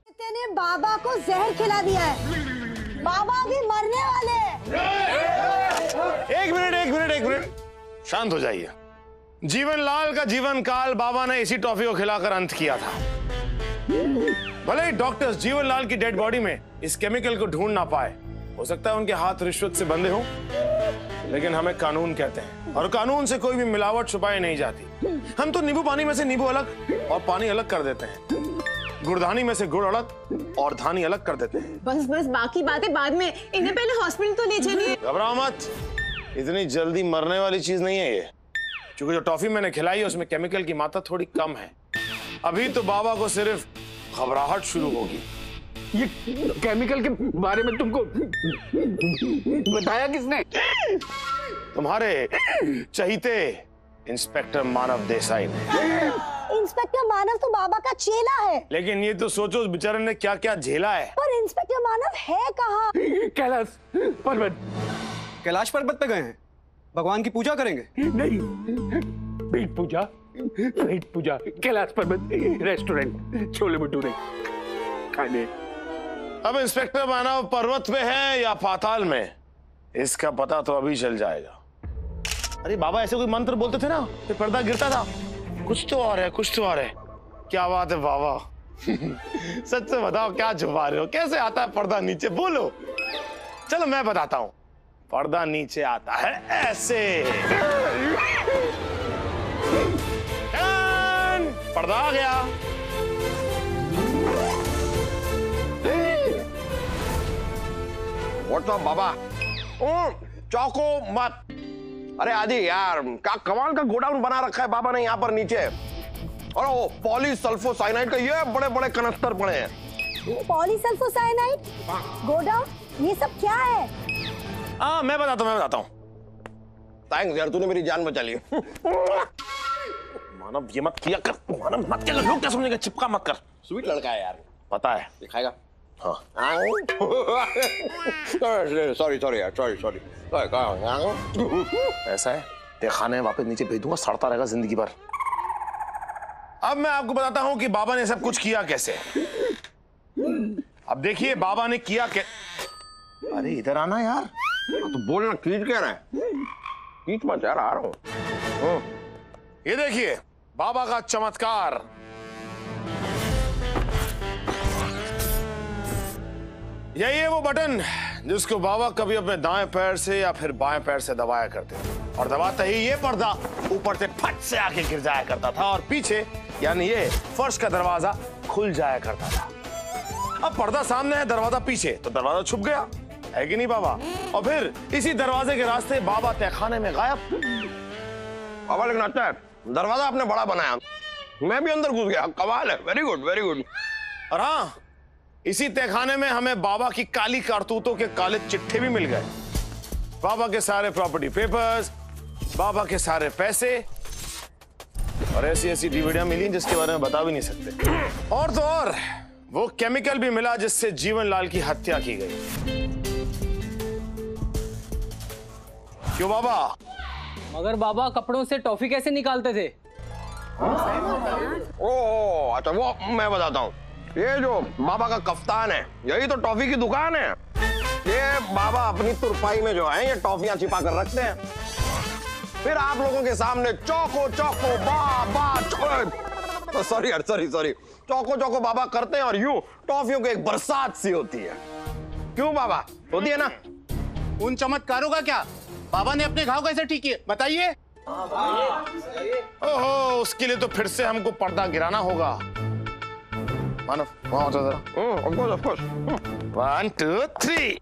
तेने बाबा को जहर खिला दिया है, बाबा भी मरने वाले हैं। एक मिनट, शांत हो जाइए। जीवनलाल का जीवन काल बाबा ने इसी टॉफी को खिलाकर अंत किया था। भले ही डॉक्टर्स जीवनलाल की डेड बॉडी में इस केमिकल को ढूंढ ना पाए, हो सकता है उनके हाथ रिश्वत से बंधे हों, लेकिन हमें कानून कहते हैं और कानून से कोई भी मिलावट छुपाई नहीं जाती। हम तो नींबू पानी में से नींबू अलग और पानी अलग कर देते हैं, गुड़धानी में से गुड़ अलग और धानी अलग कर देते हैं। बस बाकी बातें बाद में, इन्हें पहले हॉस्पिटल तो ले चलिए। घबराओ मत, इतनी जल्दी मरने वाली चीज नहीं है ये। क्योंकि जो टॉफी मैंने खिलाई है उसमें केमिकल की मात्रा थोड़ी कम है। अभी तो बाबा को सिर्फ घबराहट शुरू होगी। ये केमिकल के बारे में तुमको बताया किसने? तुम्हारे चहीते इंस्पेक्टर मानव देसाई ने। इंस्पेक्टर मानव तो बाबा का चेला है। लेकिन ये तो सोचो उस बेचारे ने क्या क्या झेला है। पर इंस्पेक्टर मानव है कहाँ? कैलाश पर्वत। कैलाश पर्वत पे गए हैं, भगवान की पूजा करेंगे? नहीं, पेट पूजा कैलाश पर्वत रेस्टोरेंट छोले भटूरे खाने। अब इंस्पेक्टर मानव पर्वत पे है या पाताल में, इसका पता तो अभी चल जाएगा। अरे बाबा ऐसे कोई मंत्र बोलते थे ना, फिर पर्दा गिरता था। कुछ तो और है। क्या बात है बाबा। सच से बताओ, क्या छुपा रहे हो? कैसे आता है पर्दा नीचे, बोलो। चलो मैं बताता हूँ। पर्दा नीचे आता है ऐसे। पर्दा आ गया। व्हाट्स अप बाबा? चौको मत। अरे आदि यार, क्या कमाल का गोडाउन बना रखा है बाबा ने यहाँ पर नीचे। और वो पॉलीसल्फोसाइनाइड का ये बड़े बड़े कनस्तर पड़े हैं। पॉलीसल्फोसाइनाइड गोडाउन, ये सब क्या है? हाँ मैं बताता हूँ। थैंक्स यार, तूने मेरी जान बचा ली। मानव ये मत किया कर, मानव मत किया कर। लोग क्या समझेंगे? चिपका मत कर। स्वीट लड़का है यार, पता है। दिखाएगा? हाँ। सॉरी यार, सॉरी। ऐसा है, ते खाने वापस नीचे भेज दूंगा, सड़ता रहेगा जिंदगी भर। अब मैं आपको बताता हूँ कि बाबा ने सब कुछ किया कैसे। अब देखिए बाबा ने किया अरे इधर आना यार। तो बोलना, खींच क्या रहा है? खींच मत यार, आ रहा हूँ। ये देखिए बाबा का चमत्कार। यही है वो बटन जिसको बाबा कभी अपने दाएं पैर से या फिर बाएं पैर से दबाया करते थे, और दबाते ही ये पर्दा ऊपर से फट से आके गिर जाया करता था और पीछे यानी ये फर्श का दरवाजा खुल जाया करता था। अब पर्दा सामने है, दरवाजा पीछे, तो दरवाजा छुप गया है कि नहीं बाबा? और फिर इसी दरवाजे के रास्ते बाबा तहखाने में गायब। बाबा लेकिन अच्छा है, दरवाजा आपने बड़ा बनाया, मैं भी अंदर घुस गया। कमाल है, वेरी गुड। और हाँ, इसी तहखाने में हमें बाबा की काली कारतूतों के काले चिट्ठे भी मिल गए। बाबा के सारे प्रॉपर्टी पेपर्स, बाबा के सारे पैसे और ऐसी डीवीडियां मिली जिसके बारे में बता भी नहीं सकते। और तो और वो केमिकल भी मिला जिससे जीवनलाल की हत्या की गई। क्यों बाबा? मगर बाबा कपड़ों से टॉफी कैसे निकालते थे? ओ अच्छा, वो मैं बताता हूँ। ये जो बाबा का कफ्तान है, यही तो टॉफी की दुकान है। ये बाबा अपनी तुरपाई में जो है ये टॉफियां छिपा कर रखते हैं, फिर आप लोगों के सामने चौको बाबा सॉरी चौको बाबा करते हैं और यूं टॉफियों की एक बरसात सी होती है। क्यों बाबा, होती है ना? उन चमत्कारों का क्या? बाबा ने अपने घाव कैसे ठीक किए, बताइए। ओहो, उसके लिए तो फिर से हमको पर्दा गिराना होगा। मानव वहां होता जरा। Of course. 1 2 3।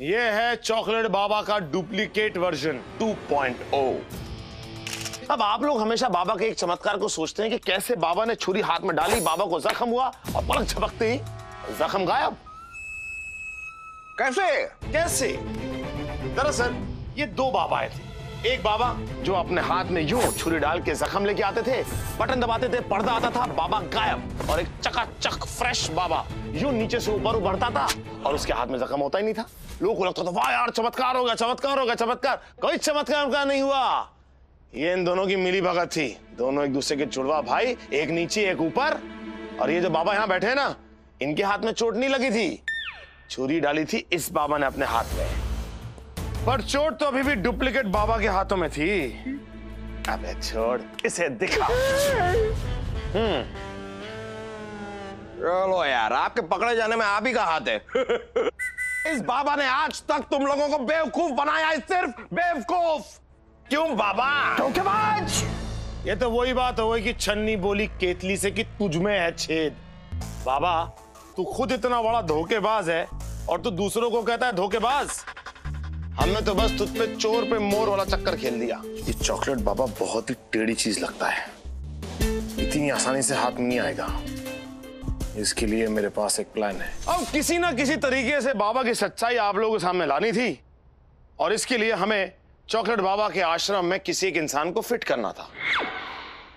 ये है चॉकलेट बाबा का डुप्लीकेट वर्जन 2.0। अब आप लोग हमेशा बाबा के एक चमत्कार को सोचते हैं कि कैसे बाबा ने छुरी हाथ में डाली, बाबा को जख्म हुआ और पलक झपकते ही जख्म गायब। कैसे? दरअसल ये 2 बाबाएं थे, एक बाबा जो अपने हाथ में यूं छुरी डाल के जख्म लेके आते थे, बटन दबाते थे, पर्दा आता था, बाबा गायब। और एक चकाचक फ्रेश बाबा यूं नीचे से ऊपर उभरता था और उसके हाथ में जख्म होता ही नहीं था। लोगों को लगता था वाह यार चमत्कार होगा, चमत्कार होगा, चमत्कार। कोई चमत्कार का नहीं हुआ। ये इन दोनों की मिली भगत थी। दोनों एक दूसरे के जुड़वा भाई, एक नीचे एक ऊपर। और ये जो बाबा यहाँ बैठे हैं ना, इनके हाथ में चोट नहीं लगी थी, छुरी डाली थी इस बाबा ने अपने हाथ में। पर चोट तो अभी भी डुप्लीकेट बाबा के हाथों में थी। अबे छोड़, इसे दिखा। चलो यार, आपके पकड़े जाने में आप ही का हाथ है। इस बाबा ने आज तक तुम लोगों को बेवकूफ बनाया है, सिर्फ बेवकूफ। क्यों बाबा? धोखेबाज। ये तो वही बात हो गई कि छन्नी बोली केतली से कि तुझ में है छेद। बाबा तू खुद इतना बड़ा धोखेबाज है और तू दूसरों को कहता है धोखेबाज। हमने तो बस तुझ पे चोर पे मोर वाला चक्कर खेल दिया। ये चॉकलेट बाबा बहुत ही टेढ़ी चीज लगता है, इतनी आसानी से हाथ में नहीं आएगा। इसके लिए मेरे पास एक प्लान है। अब किसी ना किसी तरीके से बाबा की सच्चाई आप लोगों के सामने लानी थी और इसके लिए हमें चॉकलेट बाबा के आश्रम में किसी एक इंसान को फिट करना था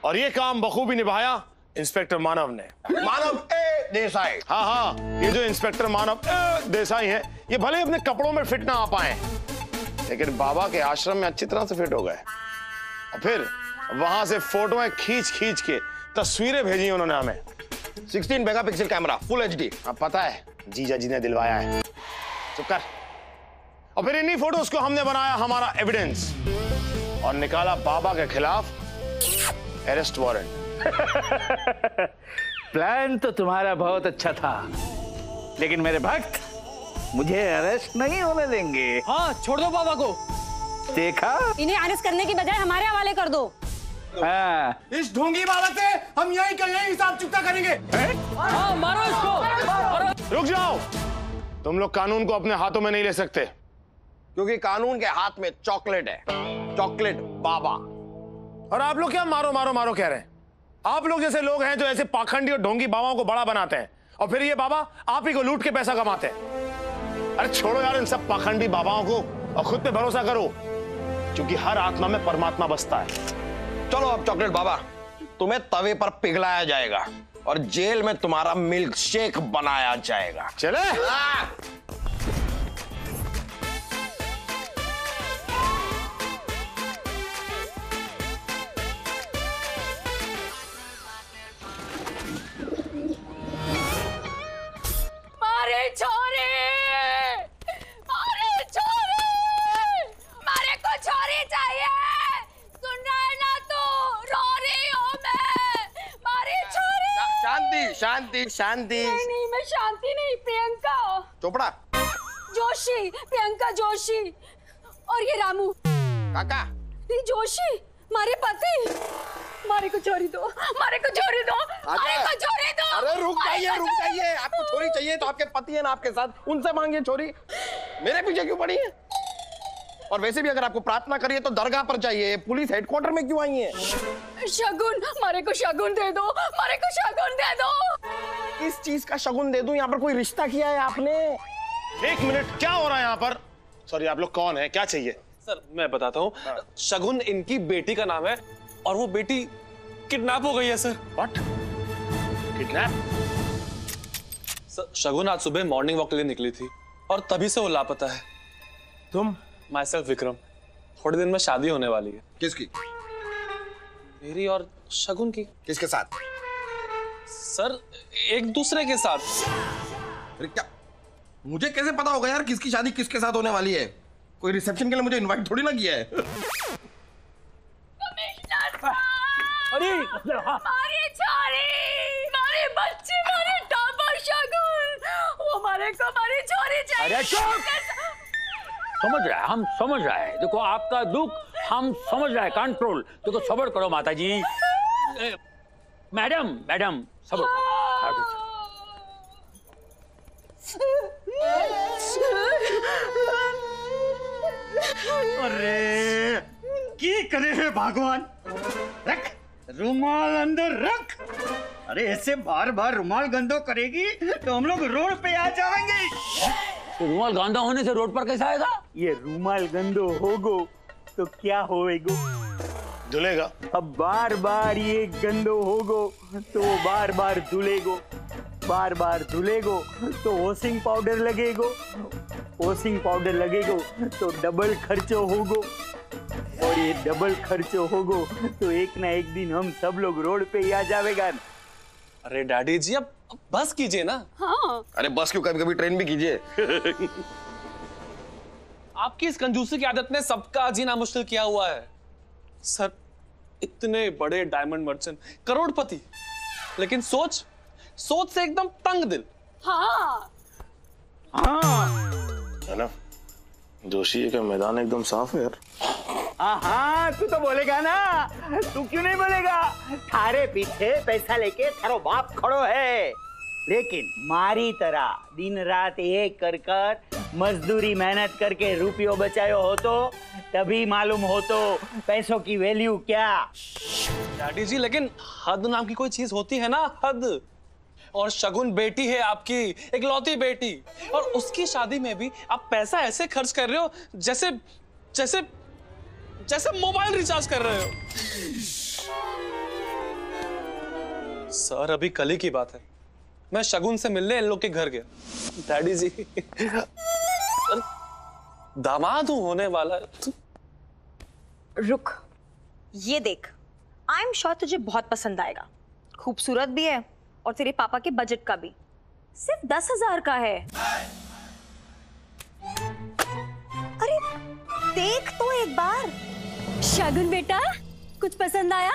और ये काम बखूबी निभाया इंस्पेक्टर मानव ने। मानव ए देसाई। हाँ, ये जो इंस्पेक्टर मानव देसाई हैं, ये भले अपने कपड़ों में फिट ना आ पाए, लेकिन बाबा के आश्रम में अच्छी तरह से फिट हो गए। और फिर वहां से फोटोएं खींच खींच के तस्वीरें भेजी उन्होंने हमें। 16 मेगापिक्सल कैमरा, फुल HD। अब पता है जीजा जी ने दिलवाया है। चुप कर। और फिर इन्हीं फोटोज को हमने बनाया हमारा एविडेंस और निकाला बाबा के खिलाफ अरेस्ट वारंट। प्लान तो तुम्हारा बहुत अच्छा था, लेकिन मेरे भक्त मुझे अरेस्ट नहीं होने देंगे। हाँ, छोड़ दो बाबा को। देखा, इन्हें अरेस्ट करने की बजाय हमारे हवाले कर दो। हाँ। इस ढोंगी बाबा से हम यही का यही हिसाब चुकता करेंगे। हाँ, मारो इसको, मारो। रुक जाओ, तुम लोग कानून को अपने हाथों में नहीं ले सकते, क्योंकि कानून के हाथ में चॉकलेट है, चॉकलेट बाबा। और आप लोग क्या मारो मारो मारो कह रहे हैं? आप लोग जैसे लोग हैं जो ऐसे पाखंडी और ढोंगी बाबाओं को बड़ा बनाते हैं और फिर ये बाबा आप ही को लूट के पैसा कमाते हैं। अरे छोड़ो यार इन सब पाखंडी बाबाओं को और खुद पे भरोसा करो, क्योंकि हर आत्मा में परमात्मा बसता है। चलो अब चॉकलेट बाबा, तुम्हें तवे पर पिघलाया जाएगा और जेल में तुम्हारा मिल्क शेक बनाया जाएगा। चले। मारे छोरे, मारे छोरे, मारे को छोरी चाहिए। सुन रहा है ना तू? रो रही हूँ मैं, मारे छोरे। शांति शांति शांति। नहीं, मैं शांति नहीं, प्रियंका चोपड़ा जोशी, प्रियंका जोशी। और ये रामू काका। नहीं जोशी, मारे पति। मारे को छोरी दो, मारे को छोरी दो, मारे को छोरी दो। अरे रुक जाइए। आपको छोरी चाहिए तो आपके पति है ना आपके साथ, उनसे मांगिए छोरी। मेरे पीछे क्यों पड़ी है? और वैसे भी अगर आपको प्रार्थना करिए तो दरगाह पर चाहिए, पुलिस हेडक्वार्टर में क्यों आई है? शगुन, मारे को शगुन दे दो, मारे को शगुन दे दो। किस चीज का शगुन दे दूं? यहाँ पर कोई रिश्ता किया है आपने? एक मिनट, क्या हो रहा है यहाँ पर? सॉरी, आप लोग कौन है, क्या चाहिए? सर मैं बताता हूँ, शगुन इनकी बेटी का नाम है और वो बेटी किडनैप हो गई है सर। व्हाट? किडनैप? सर शगुन आज सुबह मॉर्निंग वॉक के लिए निकली थी और तभी से वो लापता है। तुम? My self Vikram. थोड़े दिन में शादी होने वाली है। किसकी? मेरी और शगुन की। किसके साथ? सर एक दूसरे के साथ। अरे क्या, मुझे कैसे पता होगा यार किसकी शादी किसके साथ होने वाली है? कोई रिसेप्शन के लिए मुझे इनवाइट थोड़ी ना किया है। अरे मारे छोरी, मारे बच्चे, मारे टापर शगुन, वो मारे को मारी छोरी चाहिए। अरे समझ रहा है, हम समझ रहा है। देखो आपका दुख हम समझ रहा है, कंट्रोल। देखो सब्र करो माता जी। मैडम सब्र करो। अरे की करे है भगवान, रख रुमाल अंदर रख। अरे ऐसे बार बार रुमाल गंदो करेगी तो हम लोग रोड पे आ जाएंगे। तो रुमाल गंदा होने से रोड पर कैसे आएगा? ये रुमाल गंदो होगो तो क्या होएगो? धुलेगा। अब बार बार ये गंदो होगो तो बार बार धुलेगो, बार बार धुलेगो तो वॉशिंग पाउडर लगेगो, वॉशिंग पाउडर लगेगो तो डबल खर्चो होगो, और ये डबल खर्चो होगो तो एक ना एक दिन हम सब लोग रोड पे ही आ जाएगा। अरे डैडी जी अब बस कीजिए ना। हाँ अरे बस क्यों, कभी कभी ट्रेन भी कीजिए। आपकी इस कंजूसी की आदत ने सबका जीना मुश्किल किया हुआ है सर। इतने बड़े डायमंड मर्चेंट, करोड़पति, लेकिन सोच से एकदम तंग दिल। हाँ है ना, जोशी का मैदान एकदम साफ है यार। हाँ तू तो बोलेगा ना, तू क्यों नहीं बोलेगा? थारे पीछे पैसा लेके थारो बाप खड़ो है, लेकिन मारी तरह दिन रात एक कर कर मजदूरी मेहनत करके रुपयों बचायो हो तो तभी मालूम हो तो पैसों की वैल्यू क्या। डैडी जी लेकिन हद नाम की कोई चीज होती है ना, हद। और शगुन बेटी है आपकी, इकलौती बेटी, और उसकी शादी में भी आप पैसा ऐसे खर्च कर रहे हो जैसे जैसे जैसे मोबाइल रिचार्ज कर रहे हो। सर अभी कल ही की बात है, मैं शगुन से मिलने इन लोग के घर गया। डैडी जी दामाद हूं होने वाला। रुक, ये देख, आई एम श्योर तुझे बहुत पसंद आएगा। खूबसूरत भी है और तेरे पापा के बजट का भी, सिर्फ 10,000 का है। अरे देख तो एक बार। शगुन बेटा, कुछ पसंद आया?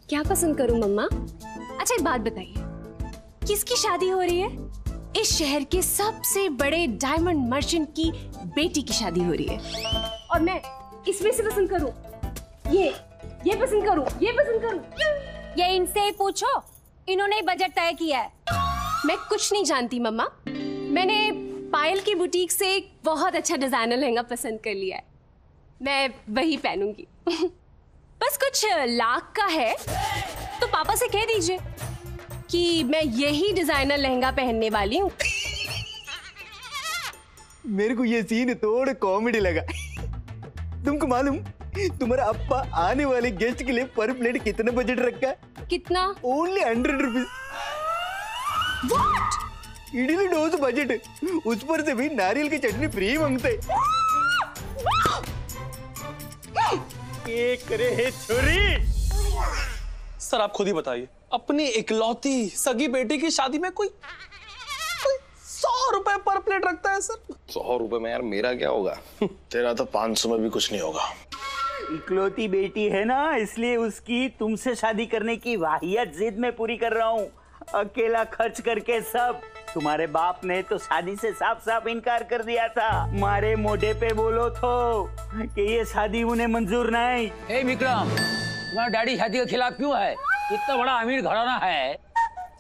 क्या पसंद करूं मम्मा? अच्छा एक बात बताइए, किसकी शादी हो रही है? इस शहर के सबसे बड़े डायमंड मर्चेंट की बेटी की शादी हो रही है, और मैं इसमें से पसंद करूं, ये पसंद करूं, ये पसंद करूं? ये इनसे ही पूछो, इन्होंने ही बजट तय किया है। मैं कुछ नहीं जानती मम्मा, मैंने पायल की बुटीक से एक बहुत अच्छा डिजाइनर लहंगा पसंद कर लिया है, मैं वही पहनूंगी। बस कुछ लाख का है तो पापा से कह दीजिए कि मैं यही डिजाइनर लहंगा पहनने वाली हूँ। मेरे को ये सीन थोड़ा कॉमेडी लगा। तुमको मालूम तुम्हारा अप्पा आने वाले गेस्ट के लिए पर प्लेट कितना बजट रखा है? कितना? Only 100 rupees. Idli dosa budget, उस पर से भी नारियल की चटनी फ्री मांगते। एक रे छोरी। सर आप खुद ही बताइए, अपनी इकलौती सगी बेटी की शादी में कोई 100 रुपए पर प्लेट रखता है सर? 100 रुपए में यार मेरा क्या होगा? तेरा तो 500 में भी कुछ नहीं होगा। इकलौती बेटी है ना, इसलिए उसकी तुमसे शादी करने की वाहियात जिद में पूरी कर रहा हूँ, अकेला खर्च करके सब। तुम्हारे बाप ने तो शादी से साफ साफ इनकार कर दिया था, मारे मोढे पे बोलो तो कि ये शादी उन्हें मंजूर नहीं। हे विक्रम, तुम्हारा डैडी शादी के खिलाफ क्यों है? इतना बड़ा अमीर घराना है,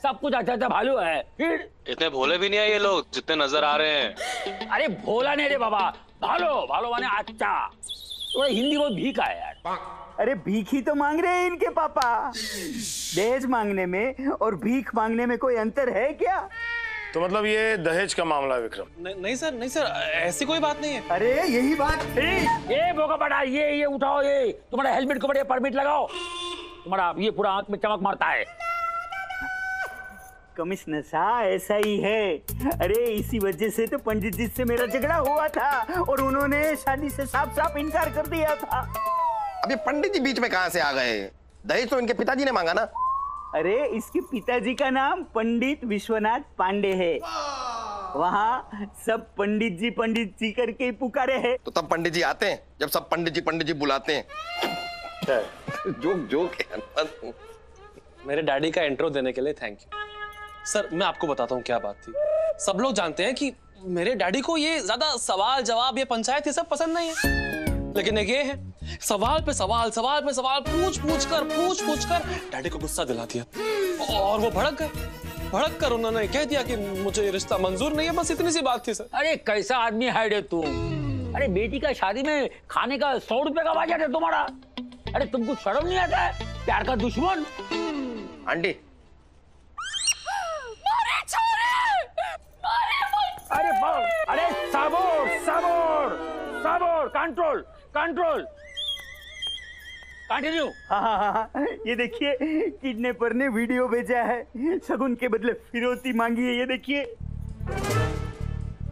सब कुछ अच्छा अच्छा भालू है, फिर इतने भोले भी नहीं है ये लोग जितने नजर आ रहे हैं। अरे भोला नहीं रे बाबा, भालो भालो माने अच्छा। थोड़ा हिंदी बहुत भीख है यार। अरे भीख ही तो मांग रहे हैं इनके पापा। दहेज मांगने में और भीख मांगने में कोई अंतर है क्या? तो मतलब ये दहेज का मामला है विक्रम? नहीं सर, ऐसी कोई बात नहीं है। अरे यही बात थी। ये बोका बड़ा, ये उठाओ, ये तुम्हारा हेलमेट को बढ़िया परमिट लगाओ, तुम्हारा ये पूरा आंख में चमक मारता है। कमिश्नर साहब ऐसा ही है। अरे इसी वजह से तो पंडित जी से मेरा झगड़ा हुआ था और उन्होंने शादी से साफ साफ इनकार कर दिया था। अभी पंडित जी बीच में कहां से आ गए? दहेज तो इनके पिताजी ने मांगा ना। अरे इसके पिताजी का नाम पंडित विश्वनाथ पांडे है, वहाँ सब पंडित जी करके ही पुकारे हैं। तो तब पंडित जी आते हैं जब सब पंडित जी बुलाते हैं। जोक है। मेरे डैडी का इंट्रो देने के लिए थैंक यू सर। मैं आपको बताता हूँ क्या बात थी। सब लोग जानते हैं कि मेरे डैडी को ये ज्यादा सवाल जवाब, ये पंचायत ये सब पसंद नहीं है, लेकिन एक ये है, सवाल पे सवाल पूछ कर डैडी को गुस्सा दिला दिया और वो भड़क कर उन्होंने कह दिया कि मुझे ये रिश्ता मंजूर नहीं है। बस इतनी सी बात थी सर। अरे कैसा आदमी है रे तू? अरे बेटी का शादी में खाने का 100 रुपए का बजट है तुम्हारा। अरे तुमको शर्म नहीं आता है? प्यार का दुश्मन। आंटी अरे साबोर कंट्रोल। कंटिन्यू। हाँ, ये देखिए किडनैपर ने वीडियो भेजा है, शगुन के बदले फिरौती मांगी है, ये देखिए।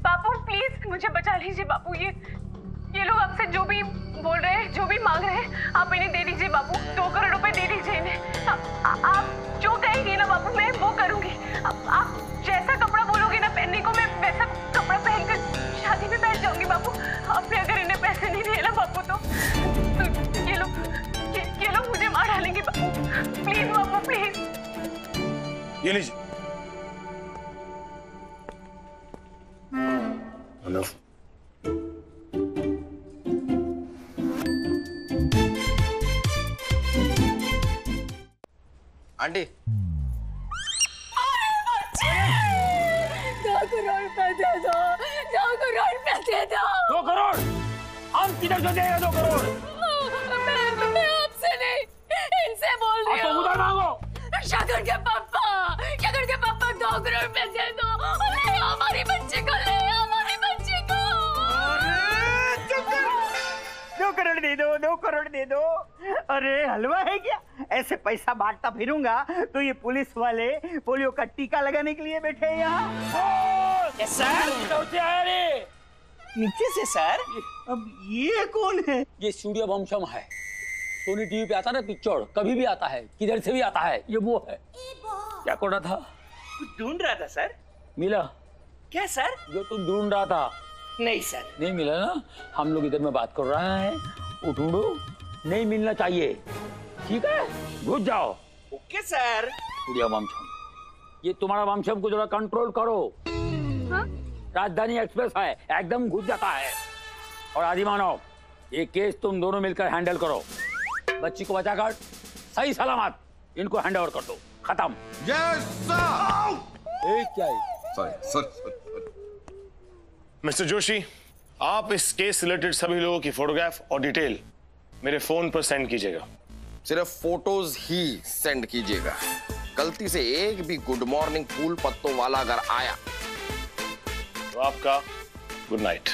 बापू प्लीज मुझे बचा लीजिए बापू, ये लोग आपसे जो भी बोल रहे हैं, जो भी मांग रहे हैं, आप इन्हें दे दीजिए बापू। 2 करोड़ रुपए दे दीजिए इन्हें। आप जो कहेंगे ना बापू मैं वो करूंगी। आप जैसा कपड़ा बोलोगे ना पहनने को, मैं वैसा कपड़ा पहनकर शादी में बैठ जाऊंगी बापू। आपने अगर इन्हें पैसे नहीं दिए ना बापू तो ये लोग मुझे मार डालेंगे बापू। Please Bapu please. ये लीजिए। हेलो। आंटी 2 करोड़ रुपए दे दो, 2 करोड़ रुपए दे दो। 2 करोड़? हम किधर से देगा 2 करोड़? मैं आपसे नहीं, इनसे बोल रही हूँ। तो उधर मांगो। शगुन के पापा 2 करोड़ रुपए दे दो। ले हमारी बच्ची को, ले हमारी बच्ची को। 2 करोड़ दे दो, 2 करोड़ दे दो। अरे हलवा है क्या? ऐसे पैसा बांटता फिरूंगा तो ये पुलिस वाले पोलियो का टीका लगाने के लिए बैठे हैं यहाँ। नीचे से सर। अब ये कौन है? ये सूर्यवंशम है। सोनी टीवी पे आता ना पिक्चर, कभी भी आता है, किधर से भी आता है, ये वो है। क्या कर रहा था? कुछ ढूंढ रहा था सर। मिला? क्या सर? जो तुम ढूंढ रहा था। नहीं सर। नहीं मिला ना? हम लोग इधर में बात कर रहे हैं, वो ढूंढो। नहीं मिलना चाहिए, ठीक है? घुस जाओ। Okay sir. सूर्यवंशम, ये तुम्हारा वंशम को जरा कंट्रोल करो। हाँ? राजधानी एक्सप्रेस है, एकदम घुस जाता है। और आदि मानव, ये केस तुम दोनों मिलकर हैंडल करो। बच्ची को बचाकर सही सलामत इनको हैंड ओवर कर दो। खत्म। Yes sir. क्या है? सॉरी। मिस्टर जोशी, आप इस केस रिलेटेड सभी लोगों की फोटोग्राफ और डिटेल मेरे फोन पर सेंड कीजिएगा। सिर्फ फोटोज ही सेंड कीजिएगा। गलती से एक भी गुड मॉर्निंग फूल पत्तों वाला अगर आया तो आपका good night.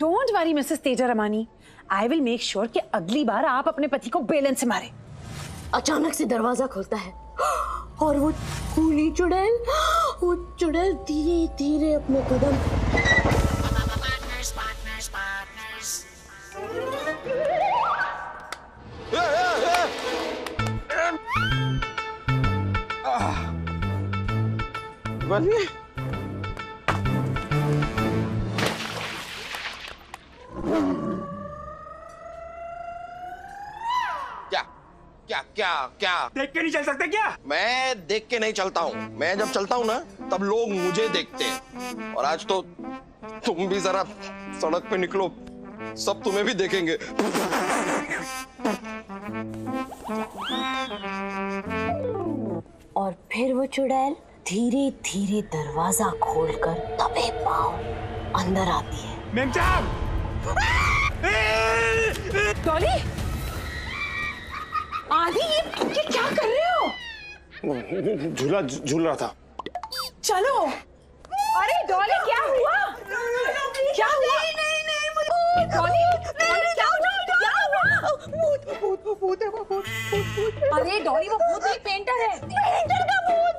Don't worry Mrs Teja Ramani, I will make sure कि अगली बार आप अपने पति को बेलन से मारे। अचानक से दरवाजा खुलता है और वो खूनी चुड़ैल धीरे धीरे अपने कदम क्या देख के नहीं चल सकते क्या? मैं देख के नहीं चलता हूँ। मैं जब चलता हूँ ना तब लोग मुझे देखते हैं। और आज तो तुम भी जरा सड़क पे निकलो, सब तुम्हें भी देखेंगे। और फिर वो चुड़ैल धीरे धीरे दरवाजा खोलकर दबे पांव अंदर आती है। मैम साहब! डॉली, आदि ये क्या कर रहे हो? झूला झूल रहा था। चलो। अरे डॉली क्या हुआ? क्या हुआ? नहीं डॉली, क्या हुआ? भूत है। अरे डॉली वो भूत नहीं, पेंटर है। पेंटर का भूत।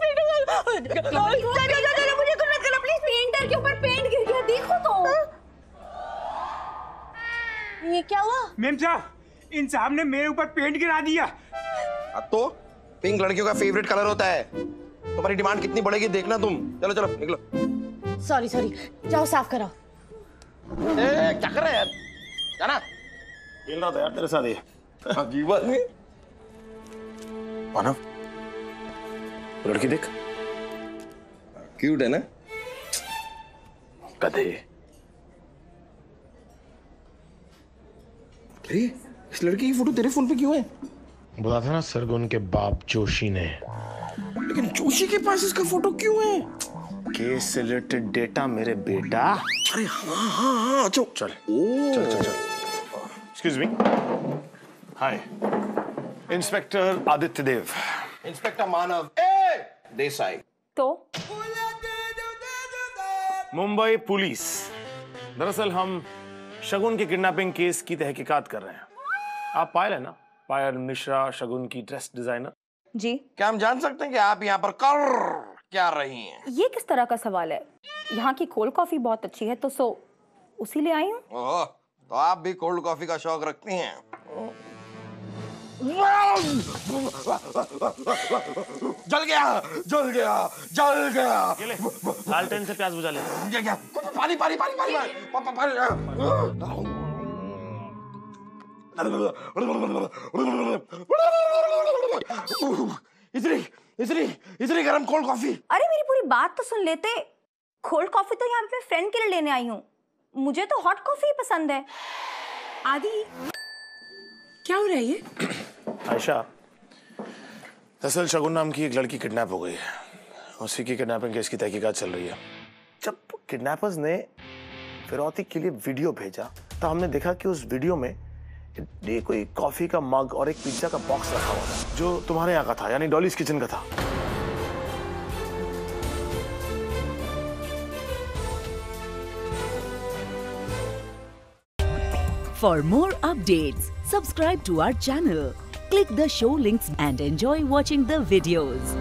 मुझे प्लीज, पेंटर के ऊपर पेंट गिर गया, देखो तो। ये क्या हुआ? मैम साहब, इन साहब ने मेरे ऊपर पेंट गिरा दिया। अब तो पिंक लड़कियों का फेवरेट कलर होता है। तुम्हारी डिमांड कितनी बढ़ेगी देखना तुम। चलो चलो निकलो। सॉरी जाओ साफ कराओ। क्या कर रहे हैं यार? जाना। खेल रहा था यार तेरे साथ ये। अजीब आदमी। मानव, लड़की देख, क्यूट है ना? गधे। अरे इस लड़की की फोटो तेरे फोन पे क्यों है? बोला था ना सरगुन के बाप जोशी ने। लेकिन जोशी के पास इसका फोटो क्यों है? केस से रिलेटेड डेटा मेरे बेटा। अरे हाँ चल चल एक्सक्यूज मी। हाय, इंस्पेक्टर आदित्य देव। इंस्पेक्टर मानव देसाई। तो मुंबई पुलिस। दरअसल हम शगुन के किडनैपिंग केस की तहकीकात कर रहे हैं। आप पायल है ना, पायल मिश्रा, शगुन की ड्रेस डिजाइनर। जी। क्या हम जान सकते हैं कि आप यहाँ पर कर क्या रही हैं? ये किस तरह का सवाल है? यहाँ की कोल्ड कॉफी बहुत अच्छी है, तो उसी ले आई हूँ। ओह, तो आप भी कोल्ड कॉफी का शौक रखती हैं? जल गया, जल गया, जल गया। लालटेन से प्याज बुझा ले। क्या? पानी पानी पानी पानी पानी। इतनी इतनी इतनी गर्म कोल्ड कॉफी। अरे मेरी पूरी बात तो सुन लेते। कोल्ड कॉफी तो यहाँ पे फ्रेंड के लिए लेने आई हूँ, मुझे तो हॉट कॉफी ही पसंद है। आदि, क्या हो रहा है ये? आयशा, दरअसल शगुन नाम की एक लड़की किडनैप हो गई है। उसी की किडनैपिंग केस की तहकीकात चल रही है। जब किडनैपर्स ने फिरौती के लिए वीडियो भेजा तो हमने देखा कि उस वीडियो में ये कोई कॉफी का मग और एक पिज्जा का बॉक्स रखा हुआ था, जो तुम्हारे यहाँ का था, यानी डॉलीज किचन का था। For more updates, subscribe to our channel, click the show links and enjoy watching the videos.